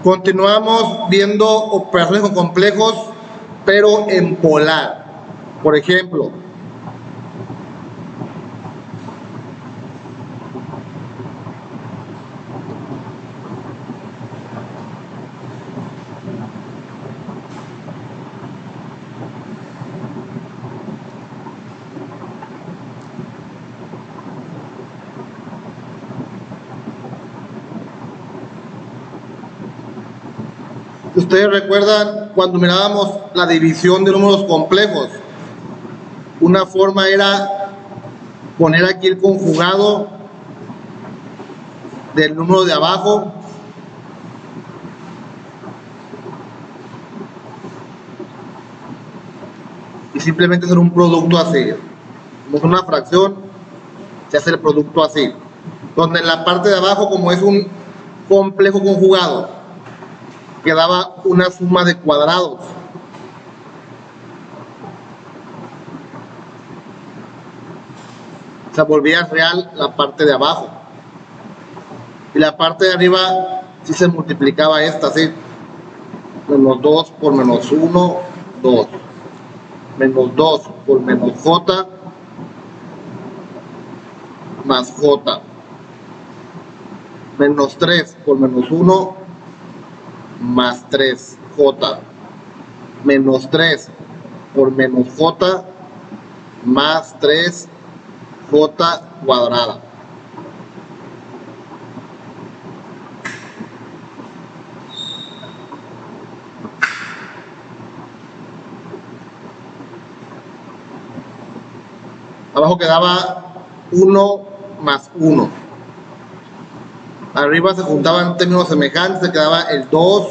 Continuamos viendo operaciones con complejos, pero en polar. Por ejemplo, ustedes recuerdan cuando mirábamos la división de números complejos, una forma era poner aquí el conjugado del número de abajo y simplemente hacer un producto así. Como es una fracción, se hace el producto así, donde en la parte de abajo, como es un complejo conjugado, quedaba una suma de cuadrados. Se volvía real la parte de abajo. Y la parte de arriba sí se multiplicaba esta, ¿sí? Menos 2 por menos 1, 2. Menos 2 por menos j, más j. Menos 3 por menos 1, más 3j. Menos 3 por menos j, más 3j cuadrada. Abajo quedaba 1 más 1. Arriba se juntaban términos semejantes, se quedaba el 2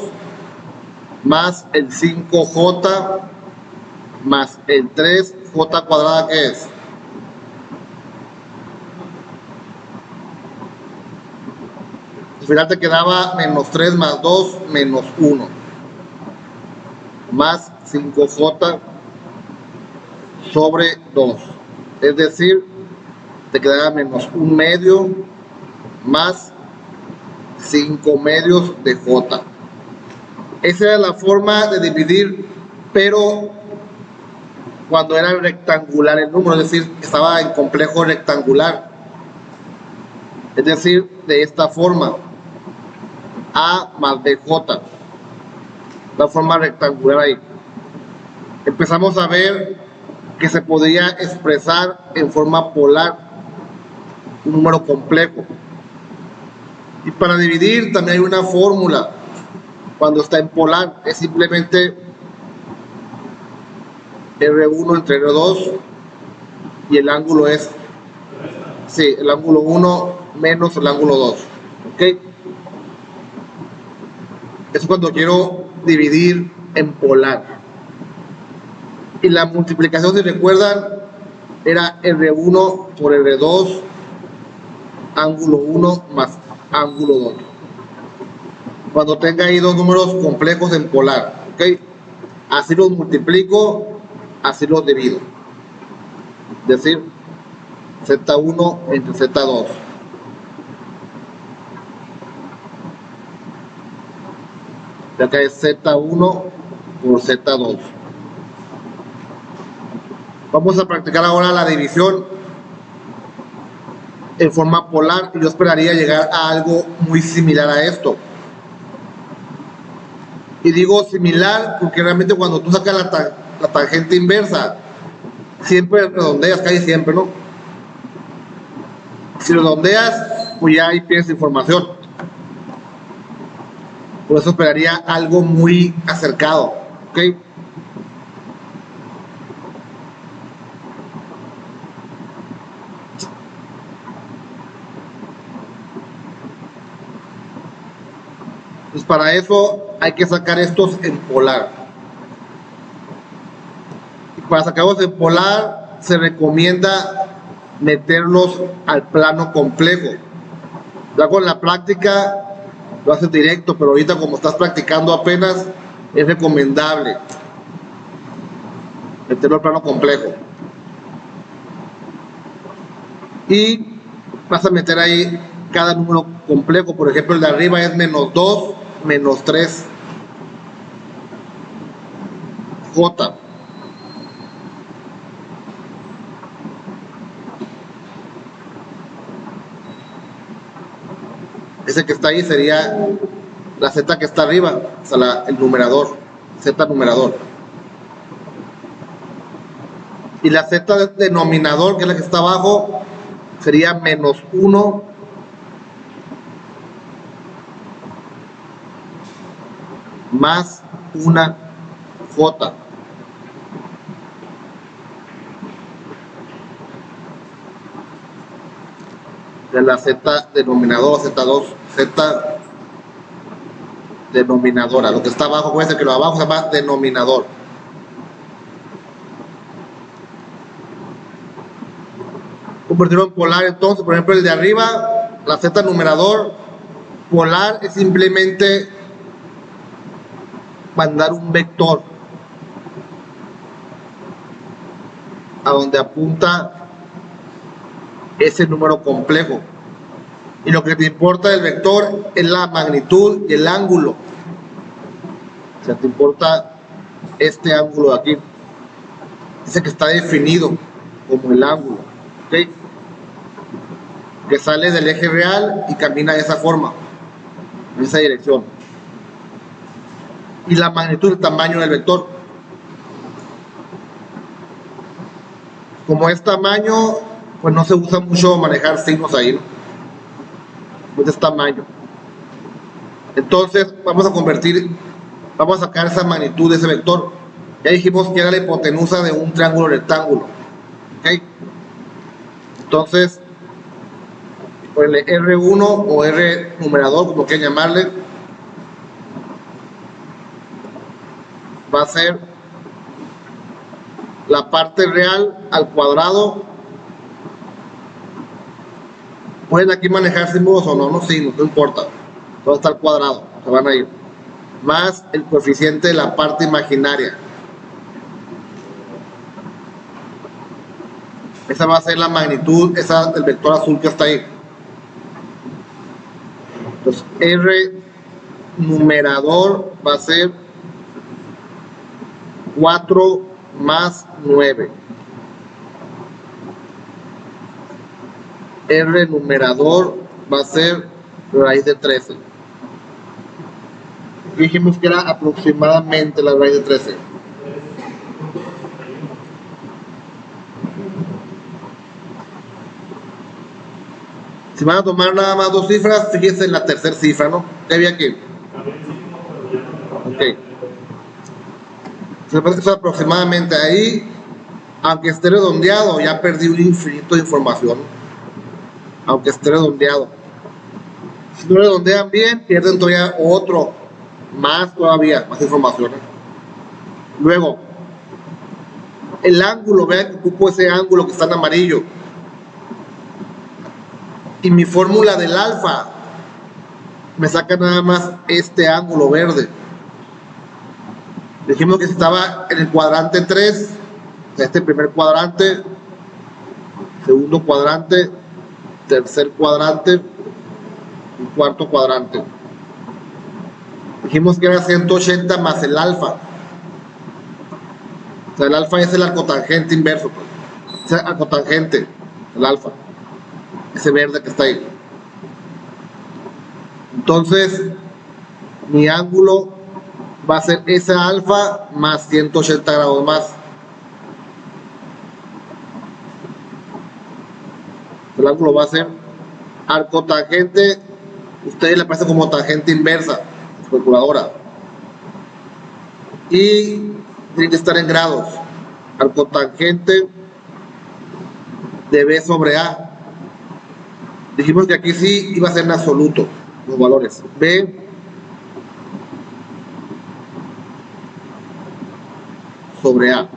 más el 5j más el 3j cuadrada, que es al final te quedaba menos 3 más 2 menos 1 más 5j sobre 2, es decir, te quedaba menos 1 medio más 5 medios de j. Esa era la forma de dividir, pero cuando era rectangular el número, es decir, estaba en complejo rectangular, es decir, de esta forma, a más bj, la forma rectangular ahí. Empezamos a ver que se podía expresar en forma polar un número complejo. Y para dividir también hay una fórmula cuando está en polar, es simplemente R1 entre R2 y el ángulo es, sí, el ángulo 1 menos el ángulo 2, ¿ok? Eso es cuando quiero dividir en polar. Y la multiplicación, si recuerdan, era R1 por R2, ángulo 1 más ángulo 2. Cuando tenga ahí dos números complejos en polar, ¿ok? Así los multiplico, así los divido. Es decir, Z1 entre Z2. Y acá es Z1 por Z2. Vamos a practicar ahora la división en forma polar y yo esperaría llegar a algo muy similar a esto. Y digo similar porque realmente cuando tú sacas la tangente inversa, siempre redondeas, casi siempre, ¿no? Si redondeas, pues ya ahí pierdes información. Por eso esperaría algo muy acercado, ¿ok? Pues para eso hay que sacar estos en polar. Y para sacarlos en polar se recomienda meterlos al plano complejo. Ya con la práctica lo haces directo, pero ahorita como estás practicando apenas, es recomendable meterlo al plano complejo. Y vas a meter ahí cada número complejo. Por ejemplo, el de arriba es menos 2 menos 3 J. Ese que está ahí sería la Z que está arriba, o sea, el numerador, Z numerador. Y la Z denominador, que es la que está abajo, sería menos 1 más una J. De la Z denominador, Z2, Z denominadora. Lo que está abajo puede ser que lo de abajo se llama denominador. Convertirlo en polar, entonces, por ejemplo, el de arriba, la Z numerador, polar es simplemente mandar un vector a donde apunta ese número complejo. Y lo que te importa del vector es la magnitud y el ángulo. O sea, te importa este ángulo de aquí. Dice que está definido como el ángulo, ¿ok? Que sale del eje real y camina de esa forma, en esa dirección. Y la magnitud del tamaño del vector. Como es tamaño, pues no se usa mucho manejar signos ahí, ¿no? Pues es tamaño. Entonces vamos a sacar esa magnitud de ese vector. Ya dijimos que era la hipotenusa de un triángulo rectángulo, ¿ok? Entonces, ponle R1 o R numerador, como quieran llamarle, va a ser la parte real al cuadrado. Pueden aquí manejar símbolos o no, no signos, no importa. Todo está al cuadrado, se van a ir. Más el coeficiente de la parte imaginaria. Esa va a ser la magnitud, esa del vector azul que está ahí. Entonces, R numerador va a ser 4 más 9. R numerador va a ser raíz de 13. Dijimos que era aproximadamente la raíz de 13. Si van a tomar nada más dos cifras, fíjense en la tercera cifra, ¿no? ¿Qué había aquí? Ok. Eso es aproximadamente ahí. Aunque esté redondeado, ya perdí un infinito de información. Aunque esté redondeado. Si no redondean bien, pierden todavía otro. Más todavía, más información. Luego, el ángulo, vean que ocupo ese ángulo que está en amarillo. Y mi fórmula del alfa me saca nada más este ángulo verde. Dijimos que estaba en el cuadrante 3, este primer cuadrante, segundo cuadrante, tercer cuadrante y cuarto cuadrante. Dijimos que era 180 más el alfa. O sea, el alfa es el arcotangente inverso, pues. Es el arcotangente, el alfa. Ese verde que está ahí. Entonces, mi ángulo va a ser ese alfa más 180 grados más. El ángulo va a ser arcotangente, ustedes le pasan como tangente inversa, calculadora. Y tiene que estar en grados. Arcotangente de B sobre A. Dijimos que aquí sí iba a ser en absoluto los valores. B sobre A.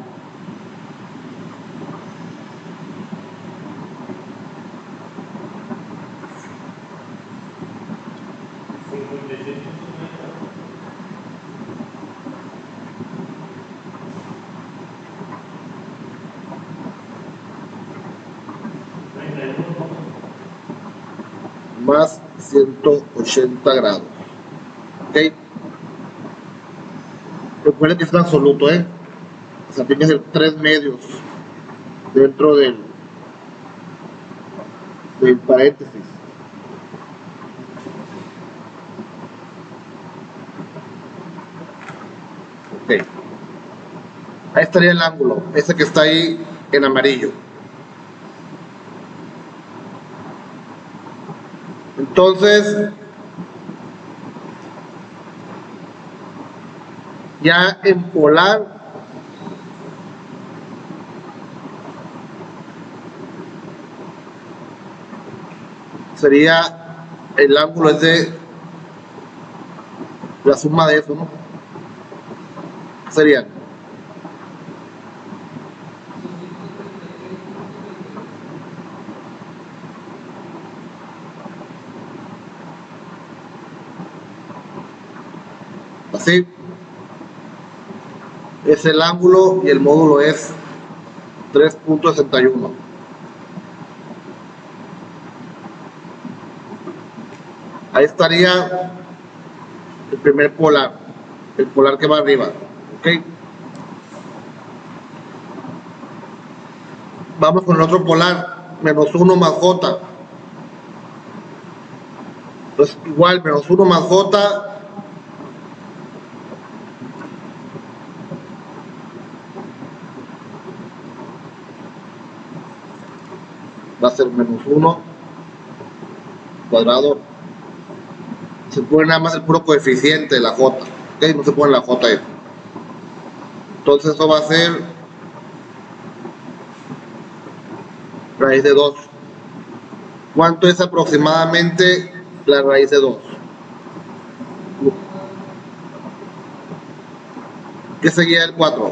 Más 180 grados. ¿Ok? Recuerden que es un absoluto, o sea, tiene que ser 3 medios dentro del paréntesis. Ok. Ahí estaría el ángulo, ese que está ahí en amarillo. Entonces, ya en polar, sería el ángulo es de la suma de eso, ¿no? Serían así, es el ángulo y el módulo es 3.61. Ahí estaría el primer polar, el polar que va arriba, ¿ok? Vamos con el otro polar, menos 1 más j. Entonces, igual, menos 1 más j va a ser menos 1 cuadrado. Se pone nada más el puro coeficiente de la j, ¿ok? No se pone la j ahí. Entonces eso va a ser raíz de 2. ¿Cuánto es aproximadamente la raíz de 2? ¿Qué seguía el 4?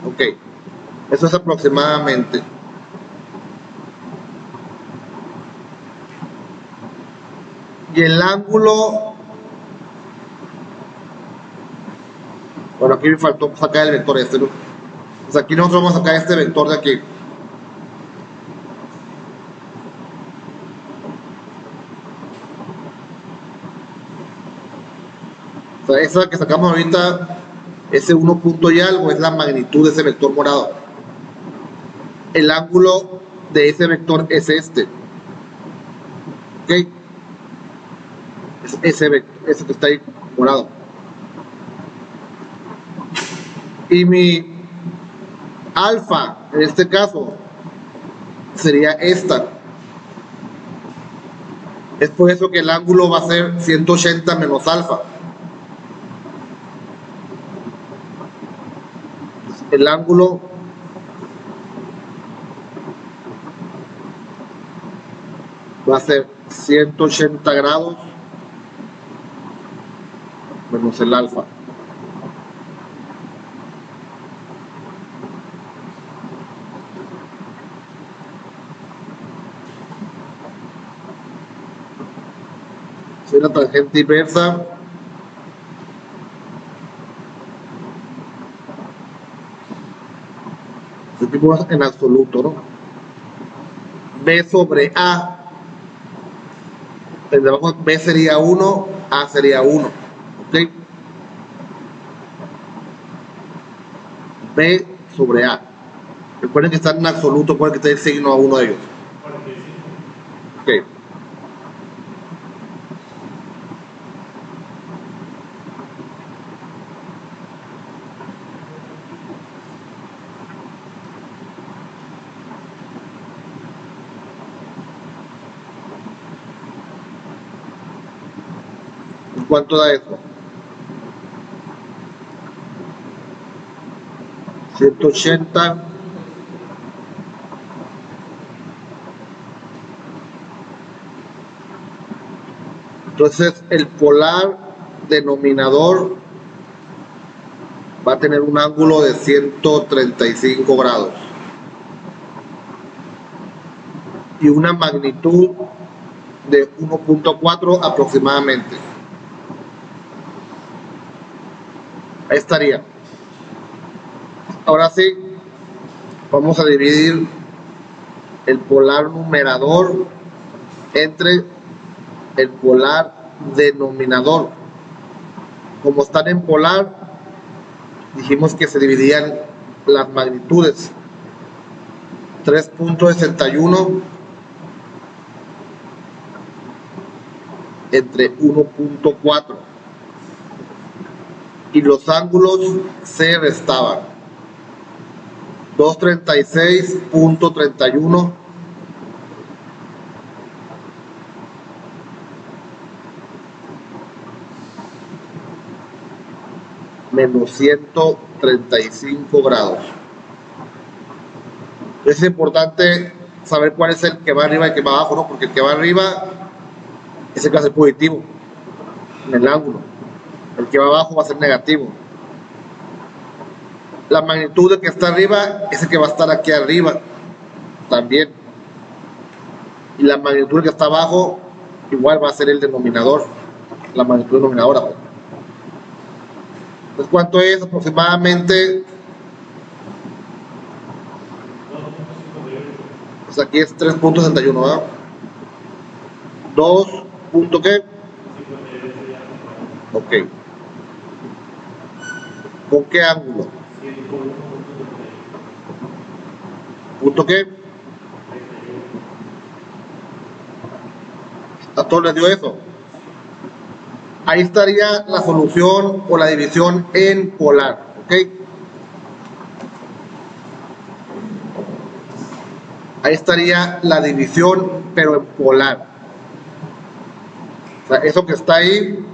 Ok, eso es aproximadamente. Y el ángulo, bueno, aquí me faltó sacar el vector este, ¿no? Pues aquí nosotros vamos a sacar este vector de aquí. O sea, esa que sacamos ahorita, ese 1 punto y algo, es la magnitud de ese vector morado. El ángulo de ese vector es este. ¿Ok? Ese que está ahí morado. Y mi alfa, en este caso, sería esta. Es por eso que el ángulo va a ser 180 menos alfa. El ángulo va a ser 180 grados menos el alfa. Si la tangente inversa sentimos en absoluto, ¿no? B sobre A. El de abajo B sería 1, A sería 1. ¿Ok? B sobre A. Recuerden que están en absoluto, puede que esté el signo a uno de ellos. Ok. ¿Cuánto da eso? 180 entonces el polar denominador va a tener un ángulo de 135 grados y una magnitud de 1.4 aproximadamente. Ahí estaría. Ahora sí, vamos a dividir el polar numerador entre el polar denominador. como están en polar, dijimos que se dividían las magnitudes. 3.61 entre 1.4 y los ángulos se restaban. 236.31 menos 135 grados. Es importante saber cuál es el que va arriba y el que va abajo, ¿no? Porque el que va arriba es el que va a ser positivo en el ángulo. El que va abajo va a ser negativo. La magnitud del que está arriba es el que va a estar aquí arriba también. Y la magnitud del que está abajo igual va a ser el denominador, la magnitud denominadora. Entonces, ¿cuánto es aproximadamente? Pues aquí es 3.61, ¿verdad? 2. ¿Qué? Ok. ¿Con qué ángulo? ¿Punto qué? ¿A todos les dio eso? Ahí estaría la solución o la división en polar, ¿ok? Ahí estaría la división, pero en polar. O sea, eso que está ahí,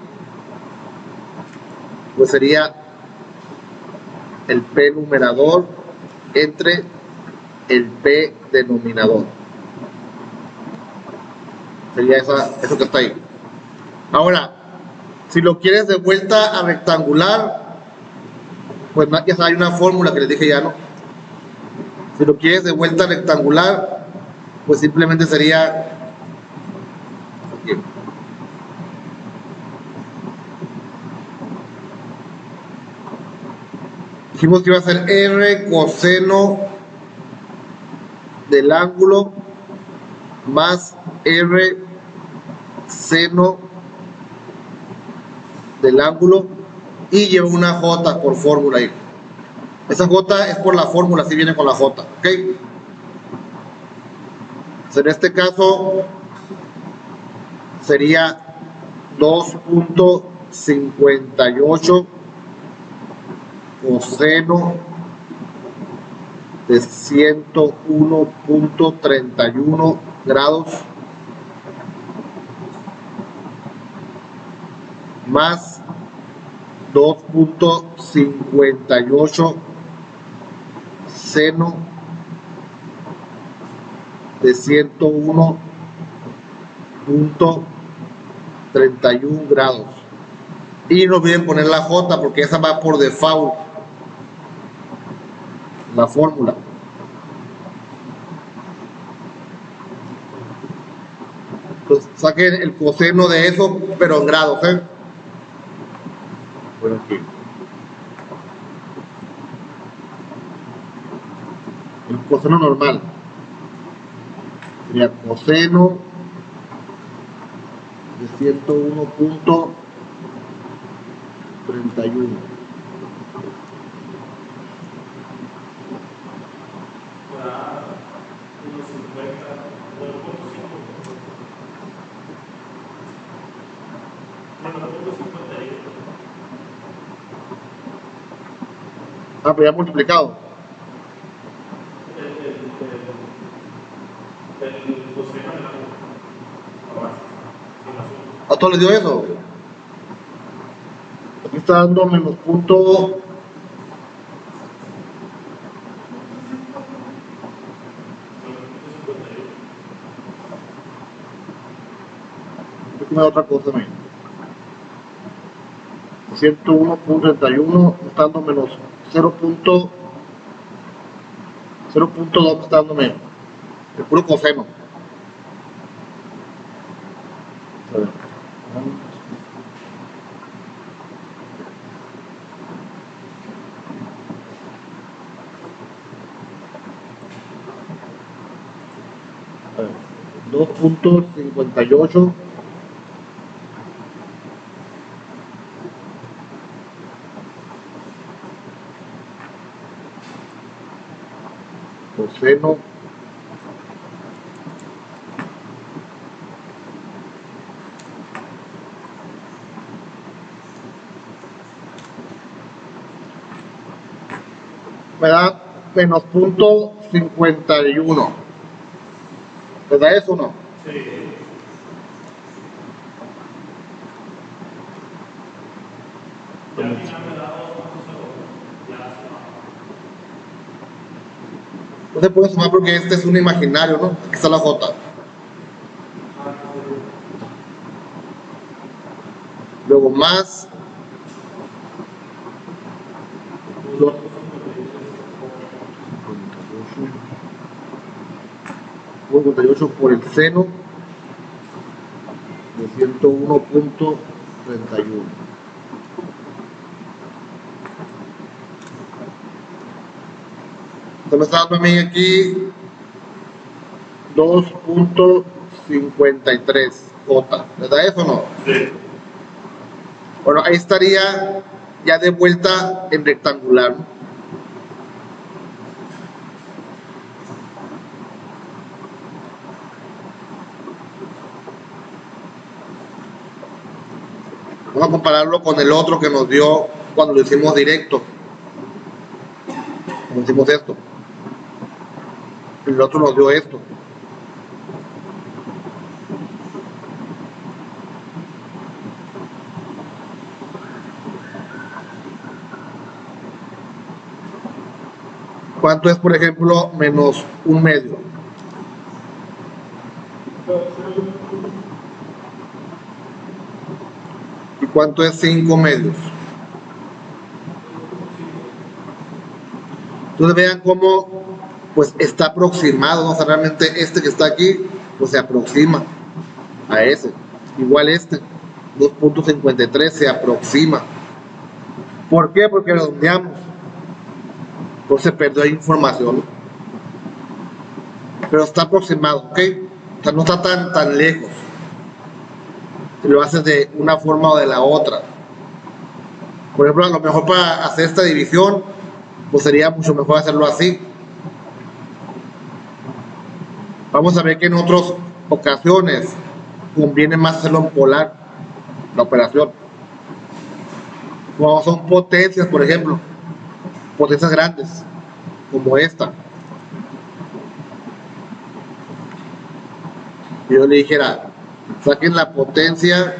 pues sería el P numerador entre el P denominador. Sería eso que está ahí. Ahora, si lo quieres de vuelta a rectangular, pues ya hay una fórmula que les dije ya, ¿no? Si lo quieres de vuelta a rectangular, pues simplemente sería aquí. Dijimos que iba a ser R coseno del ángulo más R seno del ángulo y lleva una J por fórmula ahí. Esa J es por la fórmula, así viene con la J, ¿ok? En este caso sería 2.58 coseno de 101.31 grados más 2.58 seno de 101.31 grados. Y no olviden poner la J porque esa va por default, la fórmula. Entonces saquen el coseno de eso, pero en grados, ¿eh? Bueno, aquí. El coseno normal sería coseno de 101.31. Ah, pero ya multiplicado. ¿A todos les dio eso? Aquí está dando menos punto. Aquí me da otra cosa, miren. 101.31 está dando menos 0.2 está dando menos. El puro coseno. A ver. 2.58 coseno me da menos punto 51. ¿Me da eso o no? Sí. Y al final me da 2.0. Ya sumado. No se puede sumar porque este es un imaginario, ¿no? Aquí está la J. Luego más 58 por el seno de 101.31. Entonces me está dando a mí aquí 2.53 J. ¿Verdad eso o no? Sí. Bueno, ahí estaría ya de vuelta en rectangular, ¿no? Vamos a compararlo con el otro que nos dio cuando lo hicimos directo. Cuando hicimos esto. El otro nos dio esto. ¿Cuánto es, por ejemplo, menos un medio? ¿Y cuánto es 5 medios? Entonces vean cómo pues está aproximado, ¿no? O sea, realmente este que está aquí pues se aproxima a ese. Igual este, 2.53 se aproxima. ¿Por qué? Porque redondeamos. Entonces perdió información. Pero está aproximado, ¿ok? O sea, no está tan lejos. Si lo haces de una forma o de la otra. Por ejemplo, a lo mejor para hacer esta división, pues sería mucho mejor hacerlo así. Vamos a ver que en otras ocasiones conviene más hacerlo en polar, la operación. Cuando son potencias, por ejemplo, potencias grandes, como esta. Yo le dijera, saquen la potencia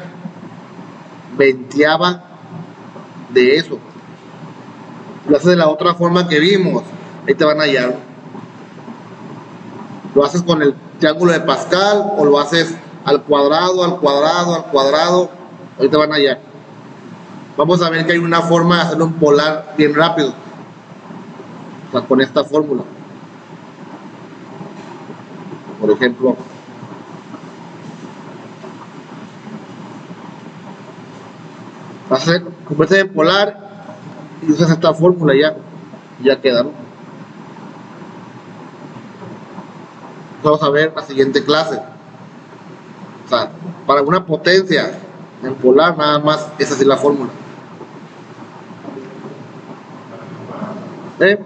veinteava de eso. Lo haces de la otra forma que vimos, ahí te van a hallar. Lo haces con el triángulo de Pascal o lo haces al cuadrado, al cuadrado, al cuadrado, ahí te van a hallar. Vamos a ver que hay una forma de hacerlo en polar bien rápido. O sea, con esta fórmula. Por ejemplo, vas a hacer, conviertes en polar y usas esta fórmula y ya queda, ¿no? Vamos a ver la siguiente clase. O sea, para una potencia en polar nada más es así la fórmula. Sí,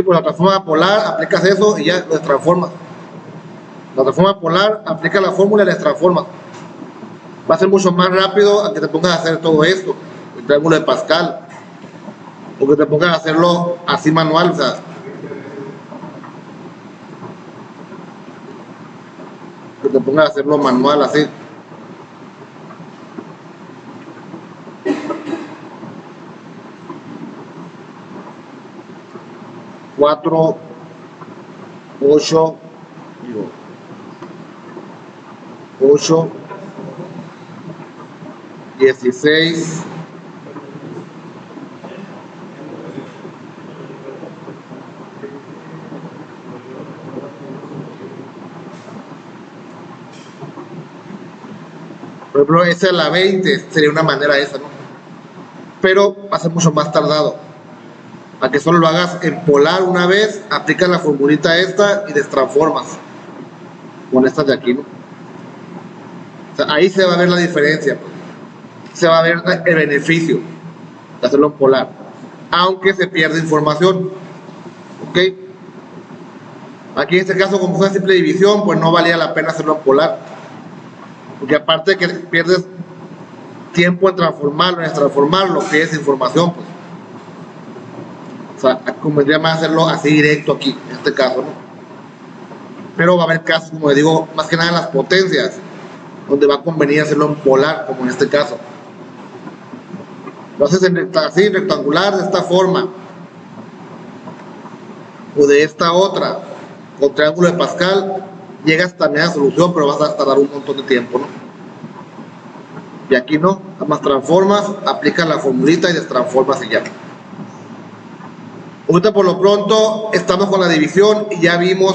pues la transforma polar, aplicas eso y ya lo transformas. La transforma polar, aplica la fórmula y la transformas. Va a ser mucho más rápido a que te pongas a hacer todo esto, el triángulo de Pascal, o que te pongas a hacerlo así manual, o sea, que te pongas a hacerlo manual así. Cuatro, 8, 8, 16, por ejemplo, esa es la 20, sería una manera esa, ¿no? Pero va a ser mucho más tardado. Para que solo lo hagas en polar una vez, aplicas la formulita esta y destransformas con estas de aquí, ¿no? O sea, ahí se va a ver la diferencia, se va a ver el beneficio de hacerlo en polar, aunque se pierde información. ¿ok? Aquí en este caso, como fue simple división, pues no valía la pena hacerlo en polar, porque aparte de que pierdes tiempo en transformarlo, pierdes información, pues. O sea, convendría más hacerlo así directo aquí, en este caso, ¿no? Pero va a haber casos, como les digo, más que nada en las potencias, donde va a convenir hacerlo en polar, como en este caso. Lo haces así, rectangular, de esta forma, o de esta otra, con triángulo de Pascal, llegas también a la solución, pero vas a tardar un montón de tiempo, ¿no? Y aquí no, más transformas, aplicas la formulita y destransformas y ya. Ahorita por lo pronto estamos con la división y ya vimos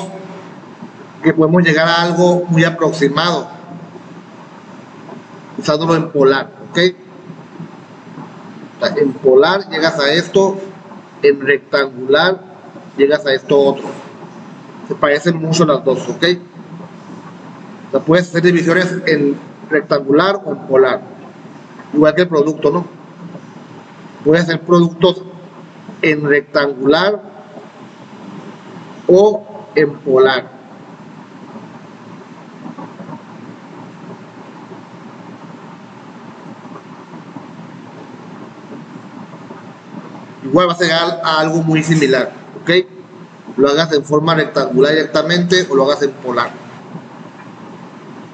que podemos llegar a algo muy aproximado usándolo en polar, ¿ok? O sea, en polar llegas a esto, en rectangular llegas a esto otro. Se parecen mucho las dos, ¿ok? O sea, puedes hacer divisiones en rectangular o en polar, igual que el producto, ¿no? Puedes hacer productos en rectangular o en polar. Igual vas a llegar a algo muy similar, ¿ok? Lo hagas en forma rectangular directamente o lo hagas en polar.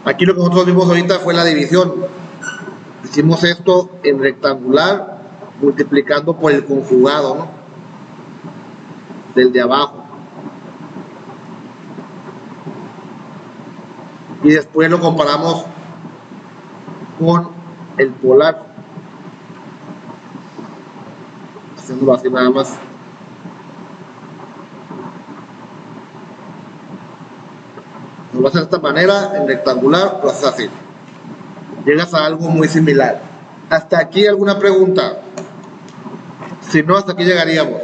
Aquí lo que nosotros vimos ahorita fue la división. Hicimos esto en rectangular multiplicando por el conjugado, ¿no? Del de abajo. Y después lo comparamos con el polar. Haciéndolo así nada más. Lo haces de esta manera, en rectangular, lo haces así. Llegas a algo muy similar. ¿Hasta aquí alguna pregunta? Si no, hasta aquí llegaríamos.